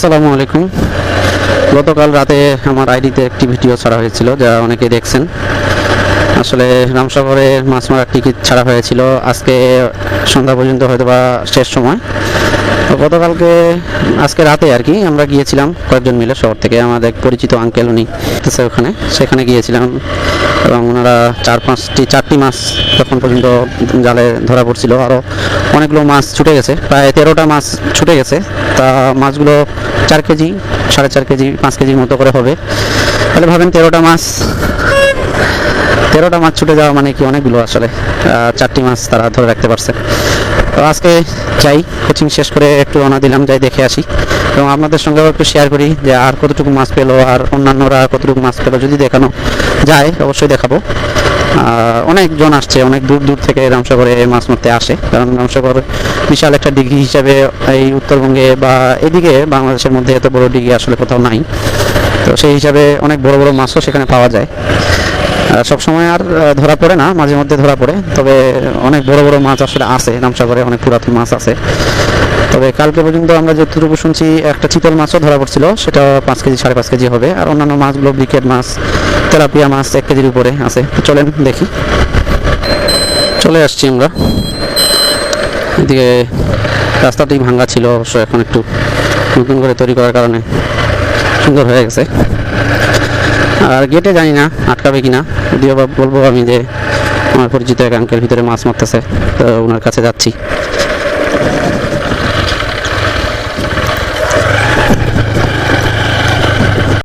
আসসালামু আলাইকুম। গতকাল রাতে আমার আইডিতে একটি ভিডিও ছাড়া হয়েছিল, যা অনেকে দেখছেন। আসলে রামসাগরে মাছ মারার টিকিট ছাড়া হয়েছিল আজকে সন্ধ্যা পর্যন্ত, হয়তো বা শেষ সময়। তো গতকালকে আজকে রাতে আর কি আমরা গিয়েছিলাম কয়েকজন মিলে শহর থেকে। আমাদের এক পরিচিত আঙ্কেল, উনি আছে ওখানে, সেখানে গিয়েছিলাম এবং ওনারা চারটি মাছ তখন পর্যন্ত জালে ধরা পড়ছিল। আরও অনেকগুলো মাছ ছুটে গেছে, প্রায় 13টা মাছ ছুটে গেছে। তা মাছগুলো 4 কেজি, 4.5 কেজি, 5 কেজির মতো করে হবে। তাহলে ভাবেন 13টা মাছ ছুটে যাওয়া মানে কি অনেকগুলো। আসলে 4টি মাছ তারা ধরে রাখতে পারছে। তো আজকে যাই, কোচিং শেষ করে একটু রওনা দিলাম, যাই দেখে আসি এবং আপনাদের সঙ্গেও একটু শেয়ার করি যে আর কতটুকু মাছ পেলো আর অন্যান্যরা কতটুকু মাছ পেলো। যদি দেখানো যায় অবশ্যই দেখাবো। অনেকজন আসছে, অনেক দূর দূর থেকে রামসাগরে মাছ মারতে আসে, কারণ রামসাগর বিশাল একটা দিঘি হিসাবে এই উত্তরবঙ্গে বা এদিকে বাংলাদেশের মধ্যে এত বড় দিঘি আসলে কোথাও নাই। তো সেই হিসাবে অনেক বড় বড় মাছও সেখানে পাওয়া যায়। সব সময় আর ধরা পড়ে না, মাঝে মধ্যে ধরা পড়ে। তবে অনেক বড় বড় মাছ আসলে আছে রামসাগরে, অনেক পুরাতন মাছ আছে। তবে কালকে পর্যন্ত আমরা যতটুকু শুনছি, একটা চিতল মাছও ধরা পড়ছিল, সেটা 5 কেজি, 5.5 কেজি হবে। আর অন্যান্য মাছগুলো ব্রিকেট মাছ, তেলাপিয়া মাছ 1 কেজির উপরে আছে। চলেন দেখি। চলে আসছি আমরা। এদিকে রাস্তাটি ভাঙা ছিল, অবশ্য এখন একটু নতুন করে তৈরি করার কারণে সুন্দর হয়ে গেছে। আর গেটে জানি না আটকাবে কিনা, যদিও বা বলবো আমি যে আমার পরিচিত এক আঙ্কেল ভিতরে মাছ মারতেছে, তো ওনার কাছে যাচ্ছি।